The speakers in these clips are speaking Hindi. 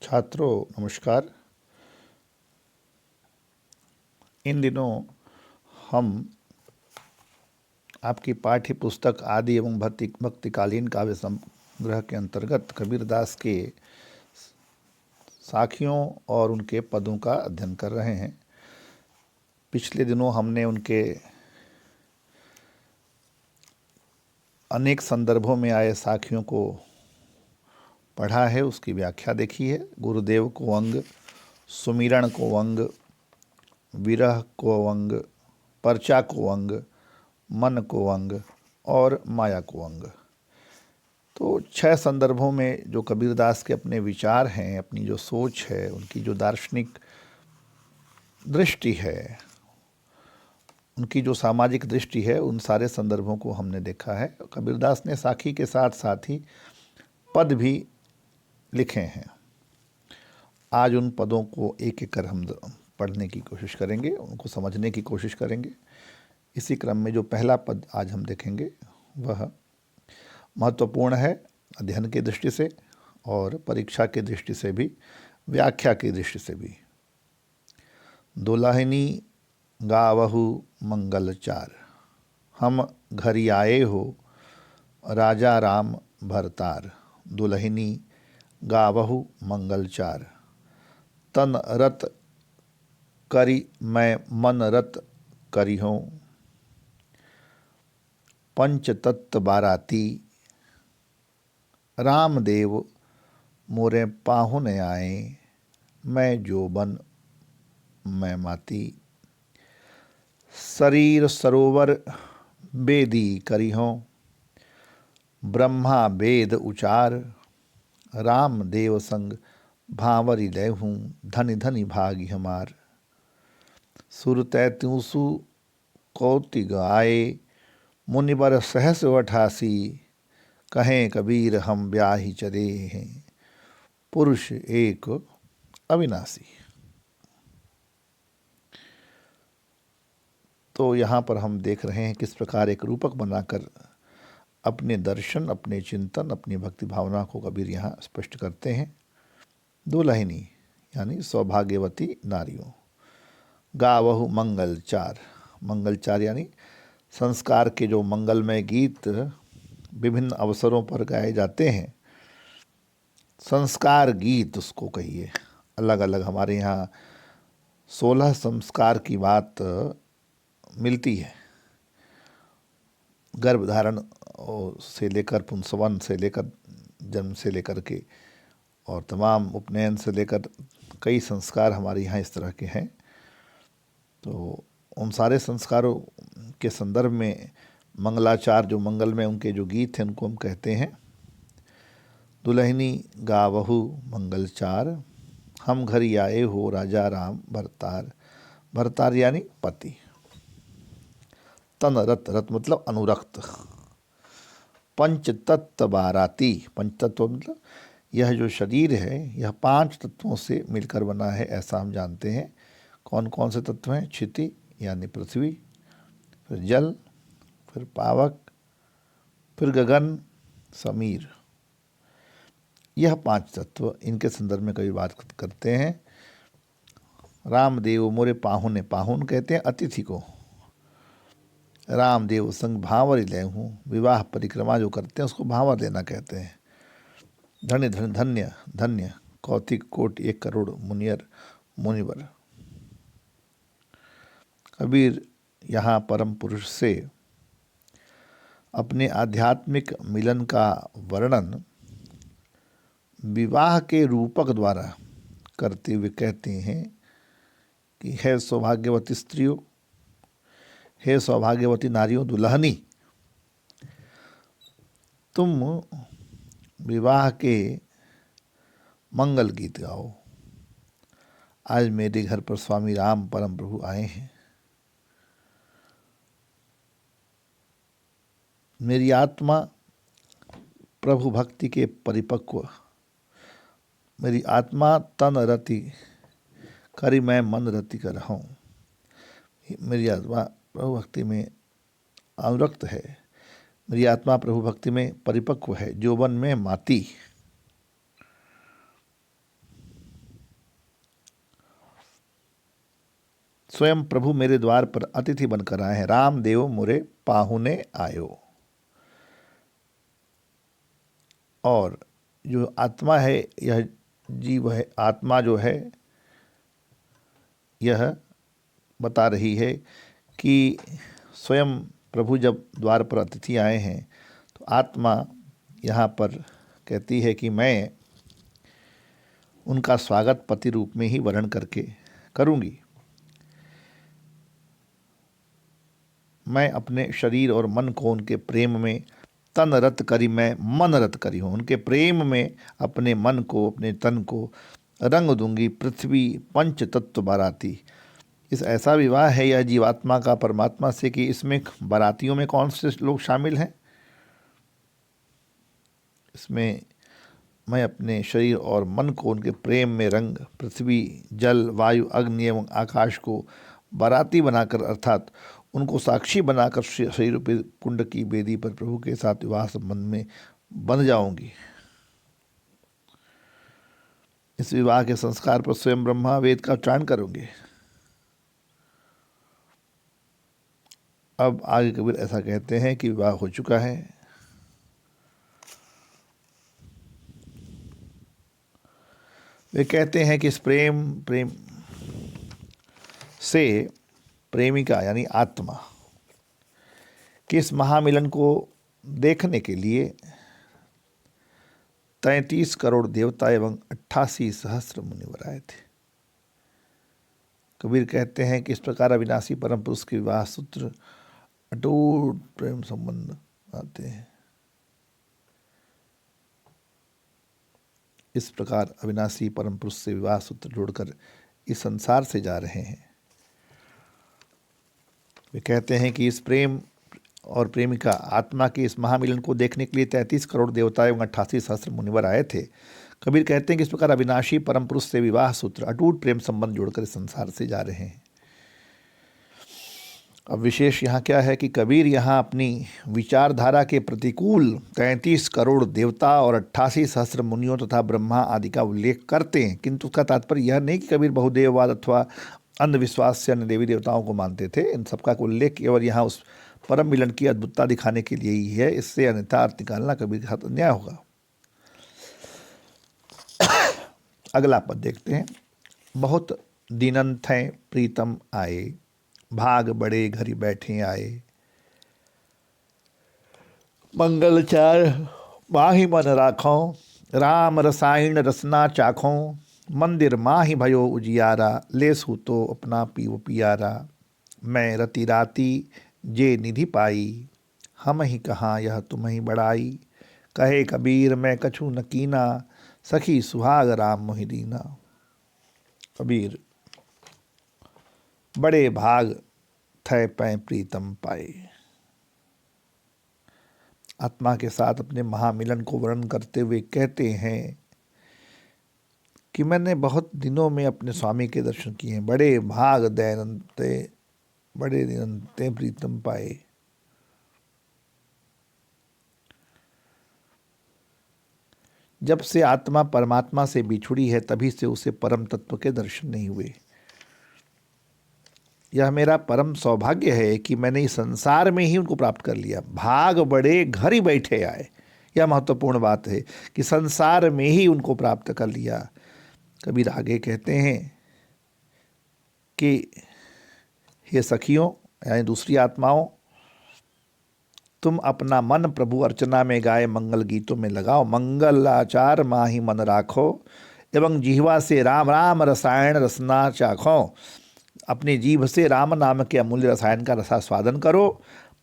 छात्रों नमस्कार। इन दिनों हम आपकी पाठ्य पुस्तक आदि एवं भक्तिकालीन काव्य संग्रह के अंतर्गत कबीरदास के साखियों और उनके पदों का अध्ययन कर रहे हैं। पिछले दिनों हमने उनके अनेक संदर्भों में आए साखियों को पढ़ा है, उसकी व्याख्या देखी है। गुरुदेव को अंग, सुमिरन को अंग, विरह को अंग, पर्चा को अंग, मन को अंग और माया को अंग। तो 6 संदर्भों में जो कबीरदास के अपने विचार हैं, अपनी जो सोच है, उनकी जो दार्शनिक दृष्टि है, उनकी जो सामाजिक दृष्टि है, उन सारे संदर्भों को हमने देखा है। कबीरदास ने साखी के साथ साथ ही पद भी लिखे हैं। आज उन पदों को एक एक कर हम पढ़ने की कोशिश करेंगे, उनको समझने की कोशिश करेंगे। इसी क्रम में जो पहला पद आज हम देखेंगे वह महत्वपूर्ण है अध्ययन की दृष्टि से और परीक्षा की दृष्टि से भी, व्याख्या की दृष्टि से भी। दुल्हनी गावहु मंगल चार, हम घरी आए हो राजा राम भरतार। दुल्हनी गावहु मंगल चार, तन रत करी मैं मन रत करी हूँ। पंच तत्व बाराती, रामदेव मोरे पाहुन आए। मैं जोबन मैं माती, शरीर सरोवर बेदी करी हूँ। ब्रह्मा वेद उचार, रामदेव संग भांवरी ले हूँ। धनि धनि भागी हमार, सुरतै त्यूसु कौति गाए। मुनिबर सहस अठासी, कहें कबीर हम ब्याही चले हैं। पुरुष एक अविनाशी। तो यहाँ पर हम देख रहे हैं किस प्रकार एक रूपक बनाकर अपने दर्शन, अपने चिंतन, अपनी भक्ति भावना को कबीर यहाँ स्पष्ट करते हैं। दुल्हनी यानी सौभाग्यवती नारियों, गावहु मंगल चार, मंगल चार यानी संस्कार के जो मंगलमय गीत विभिन्न अवसरों पर गाए जाते हैं, संस्कार गीत उसको कहिए। अलग अलग हमारे यहाँ 16 संस्कार की बात मिलती है। गर्भधारण से लेकर पुंसवन से लेकर जन्म से लेकर के और तमाम उपनयन से लेकर कई संस्कार हमारे यहाँ इस तरह के हैं। तो उन सारे संस्कारों के संदर्भ में मंगलाचार, जो मंगल में उनके जो गीत हैं, उनको हम कहते हैं दुल्हनी गावहु मंगल चार, हम घरी आए हो राजा राम भरतार। भरतार यानी पति। तन रत, रत मतलब अनुरक्त। पंच तत्व बाराती, पंच तत्व मतलब यह जो शरीर है यह 5 तत्वों से मिलकर बना है, ऐसा हम जानते हैं। कौन कौन से तत्व हैं? क्षिति यानी पृथ्वी, फिर जल, फिर पावक, फिर गगन, समीर। यह 5 तत्व, इनके संदर्भ में कई बात करते हैं। रामदेव मोरे पाहुन, पाहुन कहते हैं अतिथि को। रामदेव संग भांवर ले हूँ, विवाह परिक्रमा जो करते हैं उसको भांवर लेना कहते हैं। धन्य धन्य धन्य, कौतिक कोट 1 करोड़ मुनियर मुनिवर। कबीर यहाँ परम पुरुष से अपने आध्यात्मिक मिलन का वर्णन विवाह के रूपक द्वारा करते हुए कहते हैं कि है सौभाग्यवती स्त्रियों, हे सौभाग्यवती नारियों, दुल्हनी, तुम विवाह के मंगल गीत गाओ। आज मेरे घर पर स्वामी राम परम प्रभु आए हैं। मेरी आत्मा प्रभु भक्ति के परिपक्व, मेरी आत्मा तन रति करी मैं मन रति कर रहा हूँ। मेरी आत्मा प्रभु भक्ति में अनुरक्त है, मेरी आत्मा प्रभु भक्ति में परिपक्व है। जोबन में माती, स्वयं प्रभु मेरे द्वार पर अतिथि बनकर आए हैं। राम देव मोरे पाहुने आयो। और जो आत्मा है, यह जीव है, आत्मा जो है यह बता रही है कि स्वयं प्रभु जब द्वार पर अतिथि आए हैं तो आत्मा यहाँ पर कहती है कि मैं उनका स्वागत पति रूप में ही वर्ण करके करूँगी। मैं अपने शरीर और मन को उनके प्रेम में तन रत करी, मैं मन रत करी हूँ। उनके प्रेम में अपने मन को, अपने तन को रंग दूंगी। पृथ्वी पंच तत्व बाराती। इस ऐसा विवाह है यह जीवात्मा का परमात्मा से कि इसमें बारातियों में कौन से लोग शामिल हैं? इसमें मैं अपने शरीर और मन को उनके प्रेम में रंग, पृथ्वी, जल, वायु, अग्नि एवं आकाश को बाराती बनाकर, अर्थात उनको साक्षी बनाकर शरीर रूपी कुंड की बेदी पर प्रभु के साथ विवाह संबंध में बंध जाऊंगी। इस विवाह के संस्कार पर स्वयं ब्रह्मा वेद का उच्चारण करूंगे। अब आगे कबीर ऐसा कहते हैं कि विवाह हो चुका है। वे कहते हैं कि इस प्रेम से प्रेमिका यानी आत्मा कि इस महामिलन को देखने के लिए 33 करोड़ देवता एवं 88 सहस्त्र मुनिवर आए थे। कबीर कहते हैं कि इस प्रकार अविनाशी परम पुरुष के विवाह सूत्र अटूट प्रेम संबंध आते हैं। इस प्रकार अविनाशी परम पुरुष से विवाह सूत्र जोड़कर इस संसार से जा रहे हैं। वे कहते हैं कि इस प्रेम और प्रेमिका आत्मा के इस महामिलन को देखने के लिए 33 करोड़ देवता एवं 88 सहस्त्र मुनिवर आए थे। कबीर कहते हैं कि इस प्रकार अविनाशी परम पुरुष से विवाह सूत्र अटूट प्रेम संबंध जोड़कर इस संसार से जा रहे हैं। अब विशेष यहाँ क्या है कि कबीर यहाँ अपनी विचारधारा के प्रतिकूल 33 करोड़ देवता और 88 सहस्त्र मुनियों तथा ब्रह्मा आदि का उल्लेख करते हैं, किंतु उसका तात्पर्य यह नहीं कि कबीर बहुदेववाद अथवा अंधविश्वास से अन्य देवी देवताओं को मानते थे। इन सबका उल्लेख केवल यहाँ उस परम मिलन की अद्भुतता दिखाने के लिए ही है। इससे अन्यथा अर्थ निकालना कबीर के साथ अन्याय होगा। अगला पद देखते हैं। बहुत दीनंत हैं प्रीतम आए, भाग बड़े घरी बैठे आए। मंगल चार माही मन राखों, राम रसायन रसना चाखों। मंदिर माही भयो उजियारा, ले सूतो अपना पीओ पियारा। मैं रति राती जे निधि पाई, हम ही कहाँ यह तुम ही बड़ाई। कहे कबीर मैं कछु न कीना, सखी सुहाग राम मोहि दीना। कबीर बड़े भाग थे पै प्रीतम पाए। आत्मा के साथ अपने महामिलन को वर्णन करते हुए कहते हैं कि मैंने बहुत दिनों में अपने स्वामी के दर्शन किए हैं। बड़े भाग दैनते, बड़े दिनंते प्रीतम पाए। जब से आत्मा परमात्मा से बिछुड़ी है तभी से उसे परम तत्व के दर्शन नहीं हुए। यह मेरा परम सौभाग्य है कि मैंने इस संसार में ही उनको प्राप्त कर लिया। भाग बड़े घर ही बैठे आए। यह महत्वपूर्ण बात है कि संसार में ही उनको प्राप्त कर लिया। कबीर आगे कहते हैं कि हे सखियों यानी दूसरी आत्माओं, तुम अपना मन प्रभु अर्चना में गाए मंगल गीतों में लगाओ। मंगल आचार माही मन राखो, एवं जिह्वा से राम राम रसायन रसना चाखो। अपने जीभ से राम नाम के अमूल्य रसायन का रसास्वादन करो।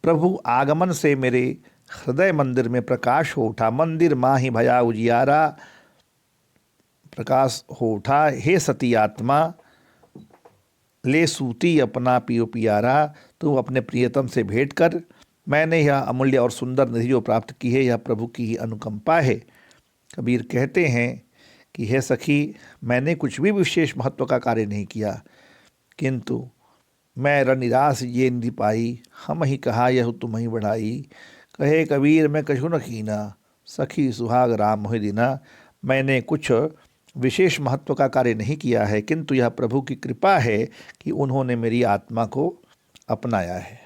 प्रभु आगमन से मेरे हृदय मंदिर में प्रकाश हो उठा। मंदिर माही भया उजियारा, प्रकाश हो उठा। हे सती आत्मा, ले सूती अपना पियो पियारा। तू अपने प्रियतम से भेंट कर। मैंने यह अमूल्य और सुंदर निधि जो प्राप्त की है, यह प्रभु की ही अनुकंपा है। कबीर कहते हैं कि हे सखी, मैंने कुछ भी विशेष महत्व का कार्य नहीं किया, किंतु मैं रनिरास ये निधि पाई। हम ही कहा यह तुम ही बढ़ाई। कहे कबीर मैं कछु न कीना, सखी सुहाग राम मोहि दीना। मैंने कुछ विशेष महत्व का कार्य नहीं किया है, किंतु यह प्रभु की कृपा है कि उन्होंने मेरी आत्मा को अपनाया है।